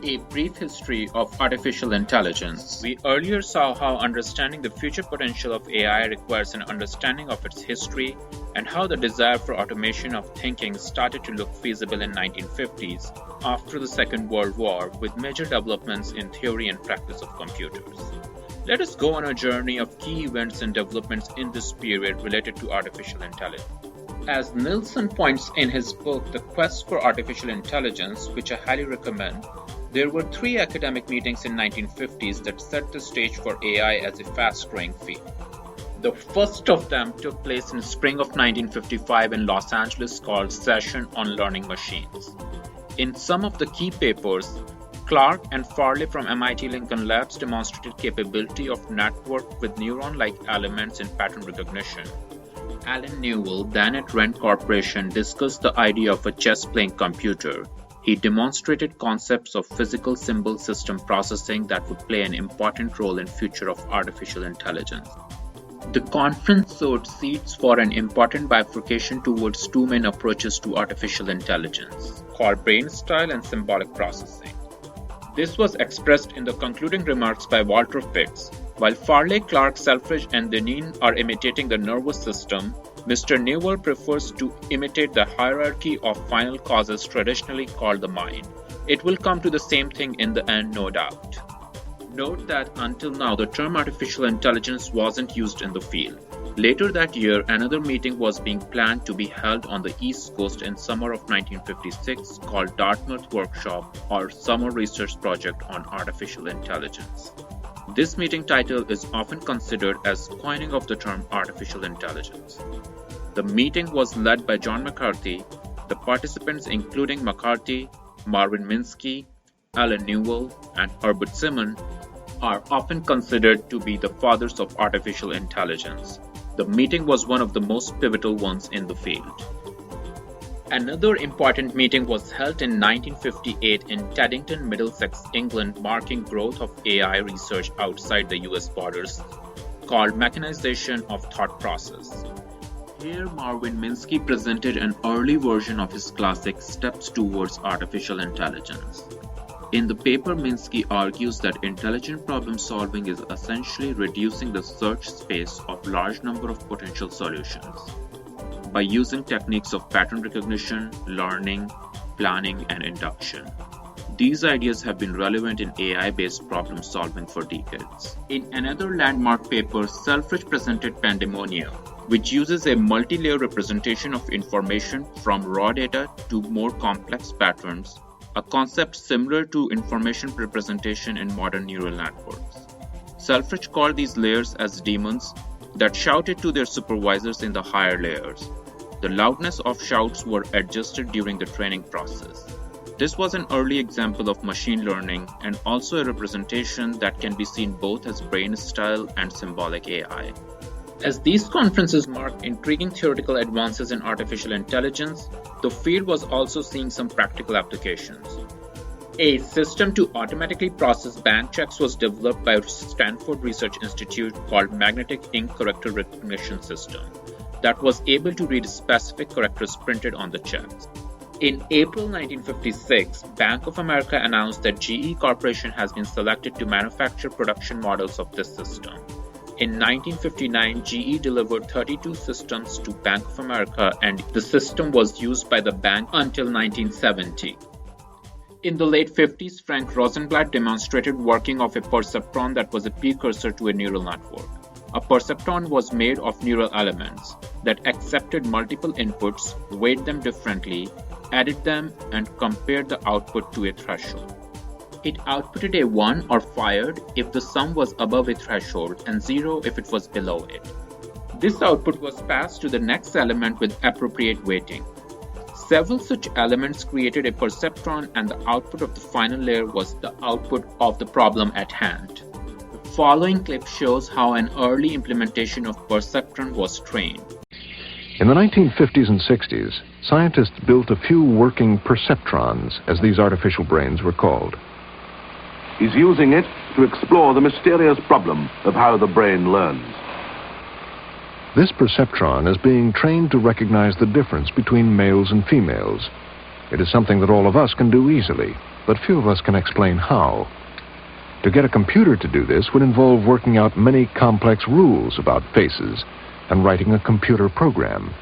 A brief history of artificial intelligence. We earlier saw how understanding the future potential of AI requires an understanding of its history and how the desire for automation of thinking started to look feasible in 1950s after the Second World War with major developments in theory and practice of computers. Let us go on a journey of key events and developments in this period related to artificial intelligence. As Nielsen points in his book The Quest for Artificial Intelligence, which I highly recommend, there were three academic meetings in 1950s that set the stage for AI as a fast-growing field. The first of them took place in spring of 1955 in Los Angeles called Session on Learning Machines. In some of the key papers, Clark and Farley from MIT Lincoln Labs demonstrated capability of network with neuron-like elements in pattern recognition. Alan Newell, then at Rand Corporation, discussed the idea of a chess-playing computer. He demonstrated concepts of physical symbol system processing that would play an important role in future of artificial intelligence. The conference sowed seeds for an important bifurcation towards two main approaches to artificial intelligence, called brain style and symbolic processing. This was expressed in the concluding remarks by Walter Fitz. While Farley, Clark, Selfridge, and Deneen are imitating the nervous system, Mr. Newell prefers to imitate the hierarchy of final causes traditionally called the mind. It will come to the same thing in the end, no doubt. Note that until now the term artificial intelligence wasn't used in the field. Later that year, another meeting was being planned to be held on the East Coast in summer of 1956 called Dartmouth Workshop or Summer Research Project on Artificial Intelligence. This meeting title is often considered as coining of the term artificial intelligence. The meeting was led by John McCarthy. The participants, including McCarthy, Marvin Minsky, Alan Newell, and Herbert Simon, are often considered to be the fathers of artificial intelligence. The meeting was one of the most pivotal ones in the field. Another important meeting was held in 1958 in Teddington, Middlesex, England, marking growth of AI research outside the US borders, called Mechanization of Thought Process. Here, Marvin Minsky presented an early version of his classic Steps Towards Artificial Intelligence. In the paper, Minsky argues that intelligent problem solving is essentially reducing the search space of large number of potential solutions by using techniques of pattern recognition, learning, planning, and induction. These ideas have been relevant in AI-based problem solving for decades. In another landmark paper, Selfridge presented pandemonium, which uses a multi-layer representation of information from raw data to more complex patterns, a concept similar to information representation in modern neural networks. Selfridge called these layers as demons that shouted to their supervisors in the higher layers. The loudness of shouts were adjusted during the training process. This was an early example of machine learning and also a representation that can be seen both as brain style and symbolic AI. As these conferences marked intriguing theoretical advances in artificial intelligence, the field was also seeing some practical applications. A system to automatically process bank checks was developed by Stanford Research Institute called Magnetic Ink Character Recognition System that was able to read specific characters printed on the checks. In April 1956, Bank of America announced that GE Corporation has been selected to manufacture production models of this system. In 1959, GE delivered 32 systems to Bank of America, and the system was used by the bank until 1970. In the late 50s, Frank Rosenblatt demonstrated working of a perceptron that was a precursor to a neural network. A perceptron was made of neural elements that accepted multiple inputs, weighed them differently, added them, and compared the output to a threshold. It outputted a 1 or fired if the sum was above a threshold and 0 if it was below it. This output was passed to the next element with appropriate weighting. Several such elements created a perceptron, and the output of the final layer was the output of the problem at hand. The following clip shows how an early implementation of perceptron was trained. In the 1950s and 60s, scientists built a few working perceptrons, as these artificial brains were called. He's using it to explore the mysterious problem of how the brain learns. This perceptron is being trained to recognize the difference between males and females. It is something that all of us can do easily. but few of us can explain how. To get a computer to do this would involve working out many complex rules about faces and writing a computer program.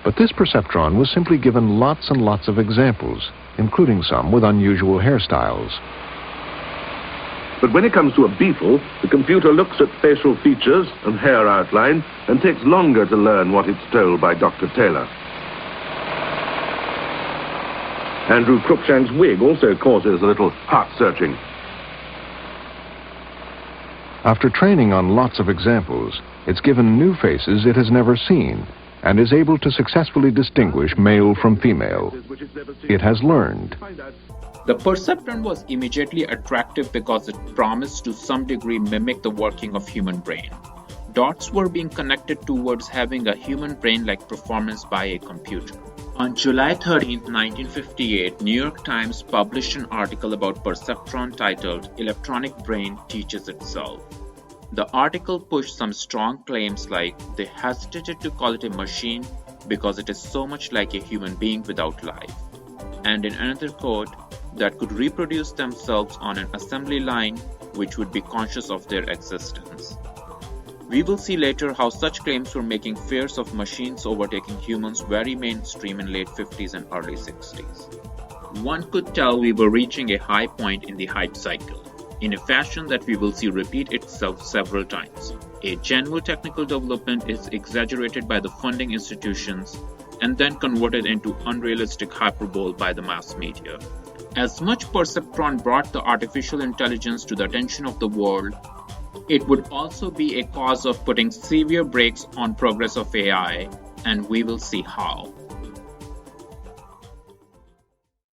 But this Perceptron was simply given lots and lots of examples, including some with unusual hairstyles. But when it comes to a beetle, the computer looks at facial features and hair outline and takes longer to learn what it's told by Dr. Taylor. Andrew Cruikshank's wig also causes a little heart-searching. After training on lots of examples, it's given new faces it has never seen and is able to successfully distinguish male from female. It has learned. The Perceptron was immediately attractive because it promised to some degree mimic the working of human brain. Dots were being connected towards having a human brain-like performance by a computer. On July 13, 1958, New York Times published an article about Perceptron titled "Electronic Brain Teaches Itself." The article pushed some strong claims like they hesitated to call it a machine because it is so much like a human being without life, and in another quote, that could reproduce themselves on an assembly line which would be conscious of their existence. We will see later how such claims were making fears of machines overtaking humans very mainstream in late 50s and early 60s. One could tell we were reaching a high point in the hype cycle, in a fashion that we will see repeat itself several times. A genuine technical development is exaggerated by the funding institutions and then converted into unrealistic hyperbole by the mass media. As much Perceptron brought the artificial intelligence to the attention of the world, it would also be a cause of putting severe brakes on progress of AI, and we will see how.